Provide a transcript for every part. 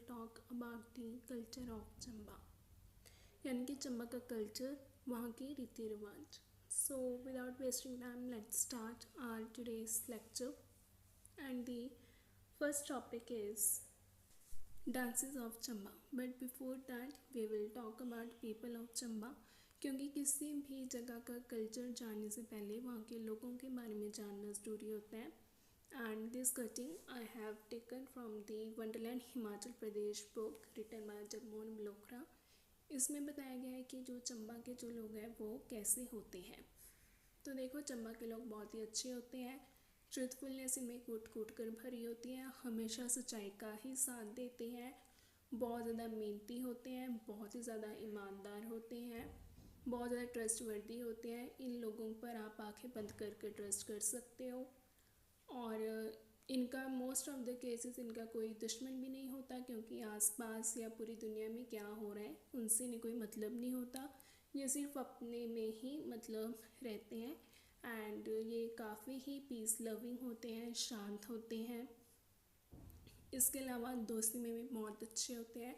talk about the culture of Chamba यानी कि चंबा का कल्चर, वहाँ के रीति रिवाज. So without wasting time, let's start our today's lecture. And the first topic is dances of Chamba. But before that, we will talk about people of Chamba. क्योंकि किसी भी जगह का कल्चर जानने से पहले वहाँ के लोगों के बारे में जानना ज़रूरी होता है. And this cutting I have taken from the Wonderland Himachal Pradesh book written by Jagmohan Malhotra. इसमें बताया गया है कि जो चंबा के जो लोग हैं वो कैसे होते हैं. तो देखो, चंबा के लोग बहुत ही अच्छे होते हैं. ट्रूथफुलनेस इनमें कूट कूट कर भरी होती है. हमेशा सच्चाई का ही साथ देते हैं. बहुत ज़्यादा मेहनती होते हैं. बहुत ही ज़्यादा ईमानदार होते हैं. बहुत ज़्यादा ट्रस्टवर्दी होते हैं. इन लोगों पर आप आंखें बंद करके ट्रस्ट कर सकते हो. और इनका मोस्ट ऑफ द केसेस इनका कोई दुश्मन भी नहीं होता, क्योंकि आसपास या पूरी दुनिया में क्या हो रहा है उनसे इन्हें कोई मतलब नहीं होता. ये सिर्फ अपने में ही मतलब रहते हैं. एंड ये काफ़ी ही पीस लविंग होते हैं, शांत होते हैं. इसके अलावा दोस्ती में भी बहुत अच्छे होते हैं.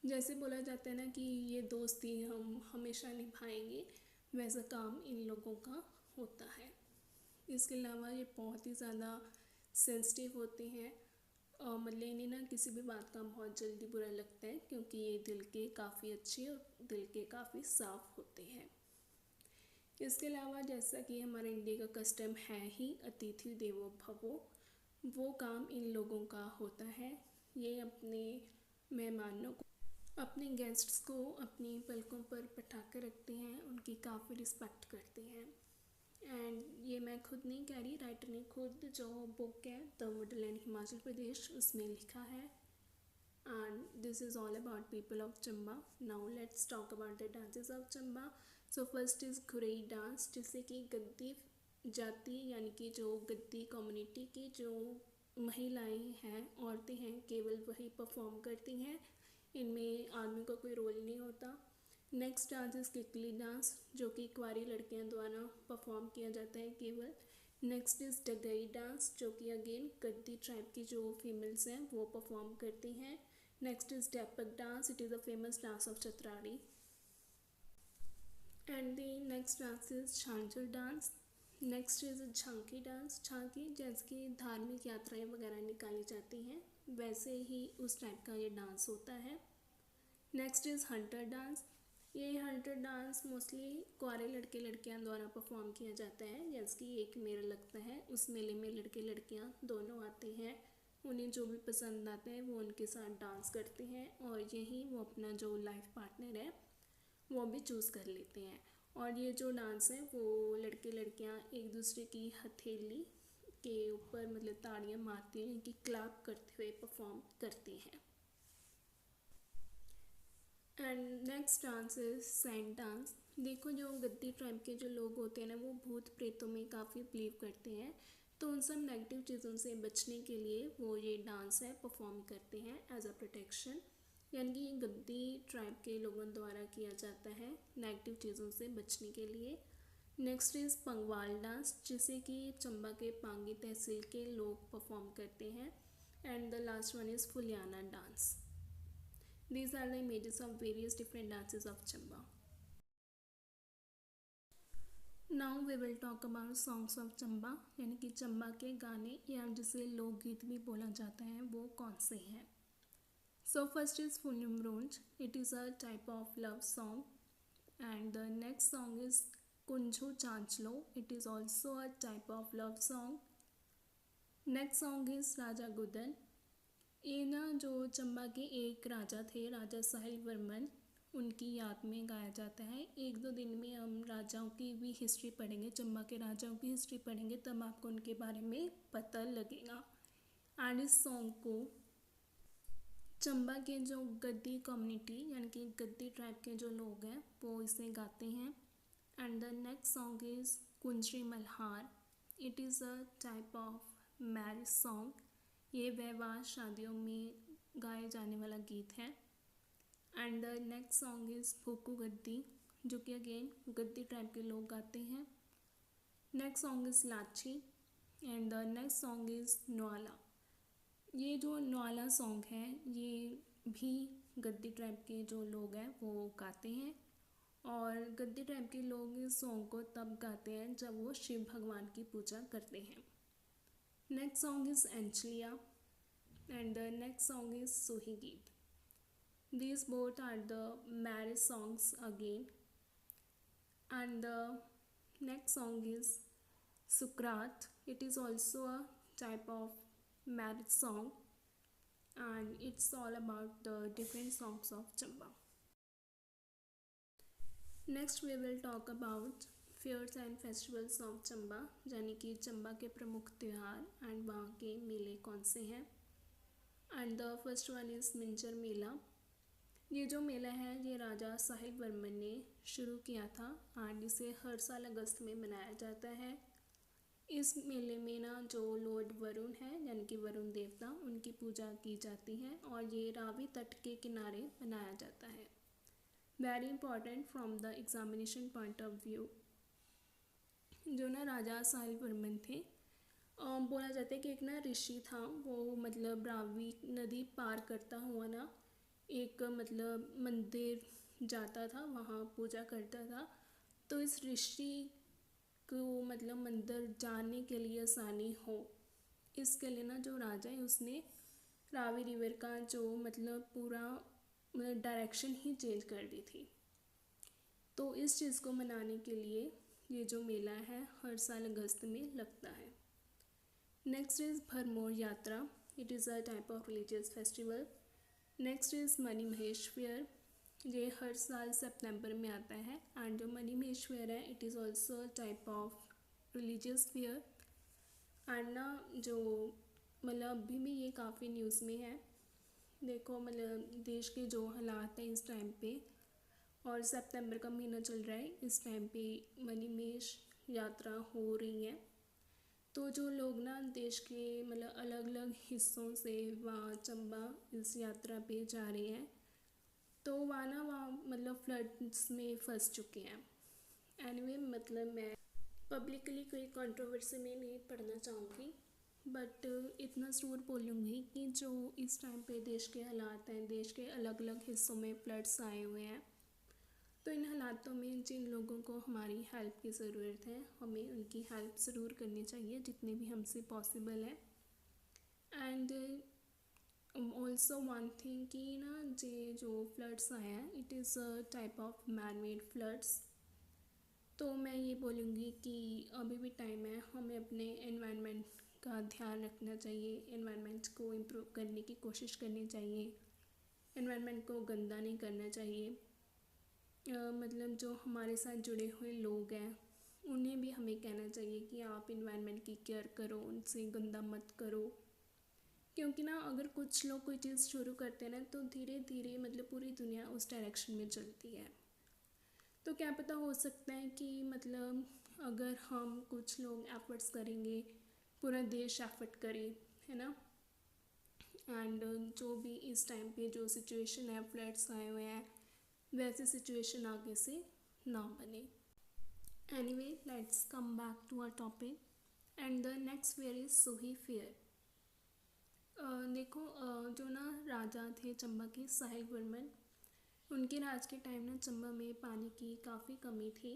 जैसे बोला जाता है ना कि ये दोस्ती हम हमेशा निभाएंगे, वैसा काम इन लोगों का होता है. इसके अलावा ये बहुत ही ज़्यादा सेंसिटिव होते हैं. मतलब इन्हें ना किसी भी बात का बहुत जल्दी बुरा लगता है, क्योंकि ये दिल के काफ़ी अच्छे और दिल के काफ़ी साफ होते हैं. इसके अलावा जैसा कि हमारे इंडिया का कस्टम है ही अतिथि देवो भवो, वो काम इन लोगों का होता है. ये अपने मेहमानों को, अपने गेस्ट्स को अपनी पलकों पर बैठा कर रखते हैं. उनकी काफ़ी रिस्पेक्ट करते हैं. एंड ये मैं खुद नहीं कह रही, राइटर ने खुद जो बुक है द वंडरलैंड हिमाचल प्रदेश उसमें लिखा है. And this is all about people of Chamba. Now let's talk about the dances of Chamba. So first is Ghurai dance, जिसे कि गद्दी जाति यानी कि जो गद्दी कम्युनिटी की जो महिलाएं हैं, औरतें हैं, केवल वही परफॉर्म करती हैं. इनमें आदमी का कोई रोल नहीं होता. नेक्स्ट डांस इज़ किकली डांस, जो कि कुंवारी लड़कियों द्वारा परफॉर्म किया जाता है केवल. नेक्स्ट इज़ डगई डांस, जो कि अगेन गद्दी ट्राइब की जो फीमेल्स हैं वो परफॉर्म करती हैं. Next is Depak dance, it is a famous dance of Chatrari. And the next dance is Jhanjhar dance. Next is Jhanki dance. Jhanki जैसे कि धार्मिक यात्राएं वगैरह निकाली जाती हैं, वैसे ही उस टाइप का ये डांस होता है. Next is Hunter dance. ये हंटर डांस मोस्टली कुंवारे लड़के लड़कियां द्वारा परफॉर्म किया जाता है. जैसे कि एक मेला लगता है, उस मेले में लड़के लड़कियां दोनों आते हैं. उन्हें जो भी पसंद आता है वो उनके साथ डांस करते हैं, और यही वो अपना जो लाइफ पार्टनर है वो भी चूज़ कर लेते हैं. और ये जो डांस है वो लड़के लड़कियां एक दूसरे की हथेली के ऊपर मतलब ताड़ियाँ मारते हैं, इनकी क्लैप करते हुए परफॉर्म करते हैं. And next dance is sand dance. देखो, जो गद्दी ट्राइब के जो लोग होते हैं ना, वो भूत प्रेतों में काफ़ी बिलीव करते हैं. तो उन सब नेगेटिव चीज़ों से बचने के लिए वो ये डांस है परफॉर्म करते हैं एज अ प्रोटेक्शन. यानी कि ये गद्दी ट्राइब के लोगों द्वारा किया जाता है नेगेटिव चीज़ों से बचने के लिए. नेक्स्ट इज़ पंगवाल डांस, जिसे कि चंबा के पांगी तहसील के लोग परफॉर्म करते हैं. And the last one is Phuliana dance. These are the images of various different dances of Chamba. Now we will talk about songs of Chamba, यानी कि चंबा के गाने या जिसे लोकगीत भी बोला जाता है वो कौन से हैं. So first is Funyum Ronj. It is a type of love song. And the next song is Kunju Chanchlo. It is also a type of love song. Next song is Raja Gudan. ये ना जो चंबा के एक राजा थे, राजा साहिल वर्मन, उनकी याद में गाया जाता है. एक दो दिन में हम राजाओं की भी हिस्ट्री पढ़ेंगे, चंबा के राजाओं की हिस्ट्री पढ़ेंगे, तब आपको उनके बारे में पता लगेगा. एंड इस सॉन्ग को चंबा के जो गद्दी कम्युनिटी यानी कि गद्दी ट्राइब के जो लोग हैं वो इसे गाते हैं. And the next song is Kunjari Malhar. It is a type of marriage song. ये विवाह शादियों में गाए जाने वाला गीत है. And the next song is Bhuku Gaddi, जो कि अगेन गद्दी ट्राइब के लोग गाते हैं. Next song is Lachi. And the next song is Nawala. ये जो नवाला सॉन्ग है ये भी गद्दी ट्राइब के जो लोग हैं वो गाते हैं, और गद्दी ट्राइब के लोग इस सॉन्ग को तब गाते हैं जब वो शिव भगवान की पूजा करते हैं। Next song is Enchalia and the next song is Suhi Geet. These both are the marriage songs again, and the next song is Sukrat. It is also a type of marriage song, and it's all about the different songs of Chamba. Next we will talk about fairs and festivals of Chamba, यानी कि चंबा के प्रमुख त्यौहार and वहाँ के मेले कौन से हैं। And the first one is Minjar Mela. ये जो मेला है ये राजा साहिल वर्मन ने शुरू किया था एंड इसे हर साल अगस्त में मनाया जाता है। इस मेले में ना जो लॉर्ड वरुण है यानी कि वरुण देवता, उनकी पूजा की जाती है और ये रावी तट के किनारे मनाया जाता है। Very important from the examination point of view. जो ना राजा साहिल वर्मन थे, बोला जाता है कि एक ना ऋषि था, वो मतलब रावी नदी पार करता हुआ ना एक मतलब मंदिर जाता था, वहाँ पूजा करता था। तो इस ऋषि को मतलब मंदिर जाने के लिए आसानी हो, इसके लिए ना जो राजा है उसने रावी रिवर का जो मतलब पूरा मतलब डायरेक्शन ही चेंज कर दी थी। तो इस चीज़ को मनाने के लिए ये जो मेला है हर साल अगस्त में लगता है। नेक्स्ट इज़ भरमौर यात्रा। It is a type of religious festival. Next is money Mahesh fair. ये हर साल सितंबर में आता है एंड जो मनी महेश फेयर है it is also a type of religious fair. And ना जो मतलब अभी भी ये काफ़ी न्यूज़ में है। देखो मतलब देश के जो हालात हैं इस टाइम पे, और सितंबर का महीना चल रहा है, इस टाइम पे मनी महेश यात्रा हो रही है। तो जो लोग ना देश के मतलब अलग अलग हिस्सों से वहाँ चंबा इस यात्रा पे जा रहे हैं, तो वहाँ मतलब फ्लड्स में फंस चुके हैं। एनीवे मतलब मैं पब्लिकली कोई कंट्रोवर्सी में नहीं पढ़ना चाहूँगी, बट इतना ज़रूर बोलूँगी कि जो इस टाइम पे देश के हालात हैं, देश के अलग अलग हिस्सों में फ्लड्स आए हुए हैं, तो इन हालातों में जिन लोगों को हमारी हेल्प की ज़रूरत है हमें उनकी हेल्प ज़रूर करनी चाहिए जितनी भी हमसे पॉसिबल है। एंड ऑल्सो वन थिंग कि ना ये जो फ्लड्स आए हैं it is a type of man made floods. तो मैं ये बोलूँगी कि अभी भी टाइम है, हमें अपने एनवायरनमेंट का ध्यान रखना चाहिए, एनवायरनमेंट को इम्प्रूव करने की कोशिश करनी चाहिए, एनवायरनमेंट को गंदा नहीं करना चाहिए। मतलब जो हमारे साथ जुड़े हुए लोग हैं उन्हें भी हमें कहना चाहिए कि आप इन्वायरमेंट की केयर करो, उनसे गंदा मत करो, क्योंकि ना अगर कुछ लोग कोई चीज़ शुरू करते हैं ना तो धीरे धीरे मतलब पूरी दुनिया उस डायरेक्शन में चलती है। तो क्या पता हो सकता है कि मतलब अगर हम कुछ लोग एफर्ट्स करेंगे, पूरा देश एफर्ट करे, है ना। एंड जो भी इस टाइम पे जो सिचुएशन है, फ्लड्स आए हुए हैं, वैसी सिचुएशन आगे से ना बने। Anyway let's come back to our topic and the next fair is Suhi fair. देखो जो ना राजा थे चंबा के साहिल वर्मन, उनके राज के टाइम ना चंबा में पानी की काफ़ी कमी थी,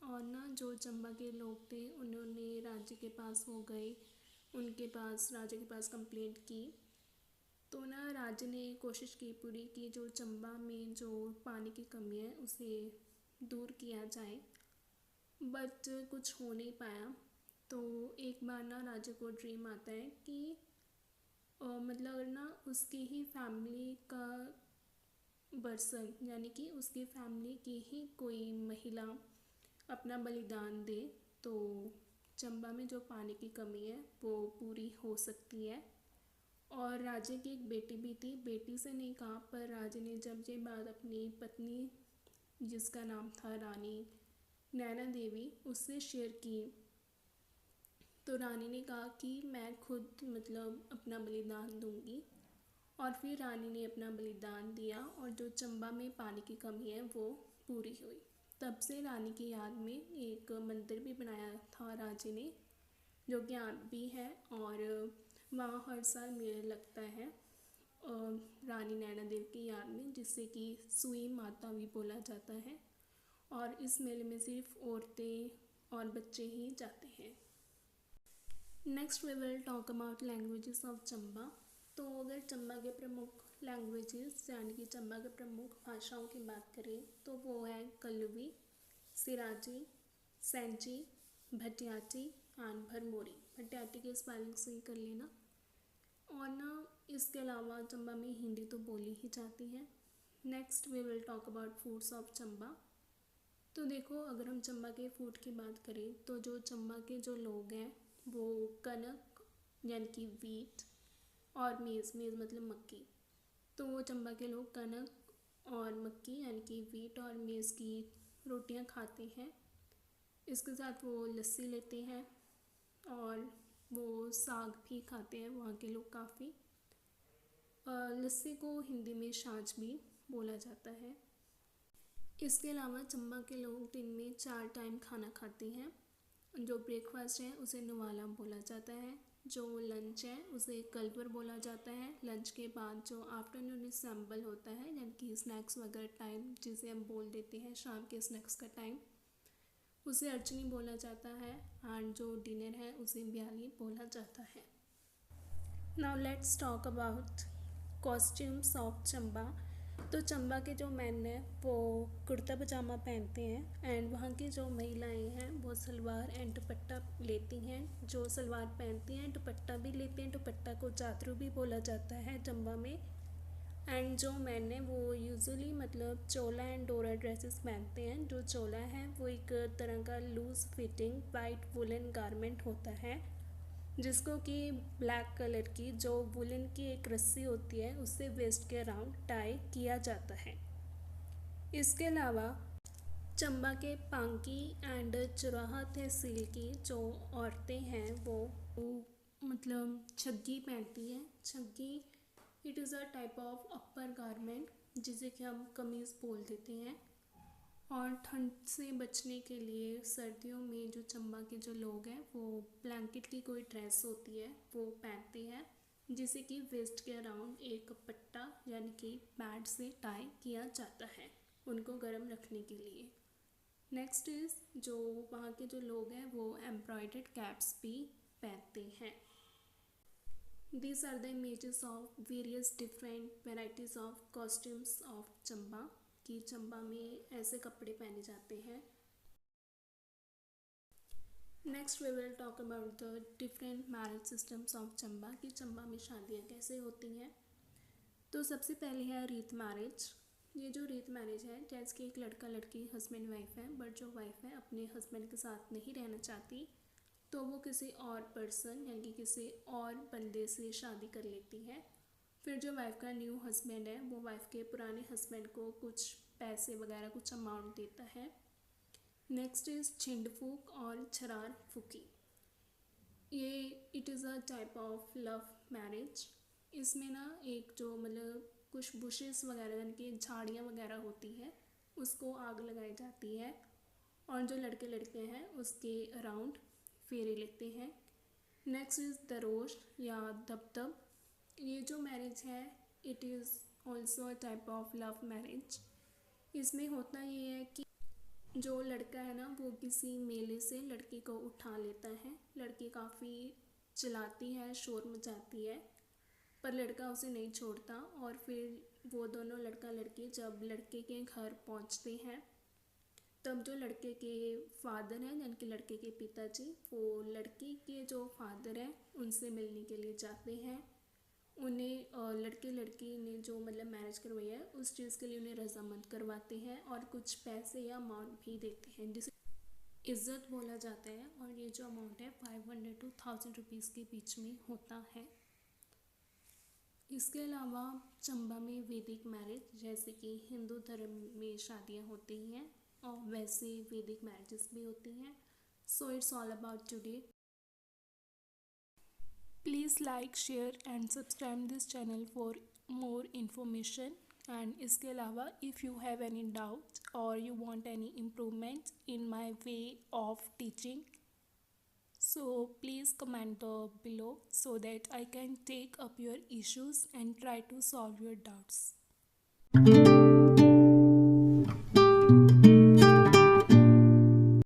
और ना जो चंबा के लोग थे उन्होंने राज्य के पास वो गए, उनके पास राजा के पास कंप्लेंट की। तो ना राज्य ने कोशिश की पूरी कि जो चंबा में जो पानी की कमी है उसे दूर किया जाए, बट कुछ हो नहीं पाया। तो एक बार ना राज्य को ड्रीम आता है कि मतलब ना उसकी ही फैमिली का पर्सन यानी कि उसकी फैमिली की ही कोई महिला अपना बलिदान दे तो चंबा में जो पानी की कमी है वो पूरी हो सकती है। और राजे की एक बेटी भी थी, बेटी से नहीं कहा पर राजे ने जब ये बात अपनी पत्नी जिसका नाम था रानी नैना देवी उससे शेयर की, तो रानी ने कहा कि मैं खुद मतलब अपना बलिदान दूंगी। और फिर रानी ने अपना बलिदान दिया और जो चंबा में पानी की कमी है वो पूरी हुई। तब से रानी की याद में एक मंदिर भी बनाया था राजे ने, जो कि आज भी है, और वहाँ हर साल मेला लगता है। रानी नैना देवी की याद में, जिसे कि सुई माता भी बोला जाता है। और इस मेले में सिर्फ औरतें और बच्चे ही जाते हैं। Next we will talk about languages of Chamba. तो अगर चंबा के प्रमुख लैंग्वेजेस यानी कि चंबा के प्रमुख भाषाओं की बात करें तो वो है कल्लुवी, सिराजी, सेंची, भटियाटी एंड भरमोरी। भटियाटी की स्पेलिंग सही कर लेना। और ना इसके अलावा चंबा में हिंदी तो बोली ही जाती है। Next we will talk about foods of Chamba. तो देखो, अगर हम चंबा के फूड की बात करें तो जो चंबा के जो लोग हैं वो कनक यानी कि वीट और मेज़ मतलब मक्की। तो वो चंबा के लोग कनक और मक्की यानी कि वीट और मेज़ की रोटियां खाते हैं। इसके साथ वो लस्सी लेते हैं और वो साग भी खाते हैं वहाँ के लोग काफ़ी। लस्सी को हिंदी में छाछ भी बोला जाता है। इसके अलावा चंबा के लोग दिन में 4 टाइम खाना खाते हैं। जो ब्रेकफास्ट है उसे नवाला बोला जाता है, जो लंच है उसे कलवर बोला जाता है। लंच के बाद जो आफ्टरनून सैम्बल होता है यानी कि स्नैक्स वगैरह टाइम, जिसे हम बोल देते हैं शाम के स्नैक्स का टाइम, उसे अर्चनी बोला जाता है। एंड जो डिनर है उसे ब्याली बोला जाता है। Now let's talk about costumes of Chamba. तो चंबा के जो मेन हैं वो कुर्ता पजामा पहनते हैं एंड वहाँ की जो महिलाएं हैं वो सलवार एंड दुपट्टा लेती हैं। जो सलवार पहनती हैं दुपट्टा भी लेते हैं। दुपट्टा को चादरू भी बोला जाता है चंबा में। एंड जो मैन है वो usually chola and dora dresses पहनते हैं। जो चोला है वो एक तरह का loose fitting white woollen garment होता है, जिसको कि ब्लैक कलर की जो वुलन की एक रस्सी होती है उससे वेस्ट के अराउंड टाई किया जाता है। इसके अलावा चंबा के पांकी एंड चुराहा तहसील की जो औरतें हैं वो छग्गी पहनती हैं। Chhaggi it is a type of upper garment जिसे कि हम कमीज़ बोल देते हैं। और ठंड से बचने के लिए सर्दियों में जो चंबा के जो लोग हैं वो ब्लैंकेट की कोई ड्रेस होती है वो पहनते हैं, जिसे कि वेस्ट के अराउंड एक पट्टा यानी कि पैड से टाई किया जाता है उनको गर्म रखने के लिए। नेक्स्ट इज़ जो वहाँ के जो लोग हैं वो एम्ब्रॉयडर्ड कैप्स भी पहनते हैं। These are the images of various different varieties of costumes of Chamba, कि चंबा में ऐसे कपड़े पहने जाते हैं। Next we will talk about the different marriage systems of Chamba, कि चंबा में शादियाँ कैसे होती हैं। तो सबसे पहले है रीत मैरिज। ये जो रीत मैरिज है, जैसे कि एक लड़का लड़की हस्बैंड वाइफ है, बट जो वाइफ है अपने हस्बैंड के साथ नहीं रहना चाहती तो वो किसी और पर्सन यानी कि किसी और बंदे से शादी कर लेती है। फिर जो वाइफ का न्यू हस्बैंड है वो वाइफ के पुराने हस्बैंड को कुछ पैसे वगैरह कुछ अमाउंट देता है। नेक्स्ट इज़ छिंड फूक और छरार फूकी। ये it is a type of love marriage. इसमें ना एक जो कुछ बुशेस वगैरह यानी कि झाड़ियाँ वगैरह होती है उसको आग लगाई जाती है और जो लड़के लड़के हैं उसके अराउंड फेरे लेते हैं। नेक्स्ट इज़ दरोश या दबदब। ये जो मैरिज है it is also a type of love marriage. इसमें होता ये है कि जो लड़का है ना वो किसी मेले से लड़की को उठा लेता है। लड़की काफ़ी चिल्लाती है, शोर मचाती है, पर लड़का उसे नहीं छोड़ता। और फिर वो दोनों लड़का लड़की जब लड़के के घर पहुंचते हैं तब जो लड़के के फादर हैं यानी कि लड़के के पिताजी वो लड़की के जो फादर हैं उनसे मिलने के लिए जाते हैं। उन्हें लड़के लड़की ने जो मैरिज करवाई है उस चीज़ के लिए उन्हें रजामंद करवाते हैं और कुछ पैसे या अमाउंट भी देते हैं जिसे इज्जत बोला जाता है। और ये जो अमाउंट है 500 to 1000 रुपीज़ के बीच में होता है। इसके अलावा चंबा में वैदिक मैरिज, जैसे कि हिंदू धर्म में शादियाँ होती हैं और वैसे वैदिक मैरिजेस भी होती हैं। So it's all about today. Please like, share and subscribe this channel for more information. एंड इसके अलावा if you have any doubt or you want any improvement in my way of teaching, So please comment below so that I can take up your issues and try to solve your doubts.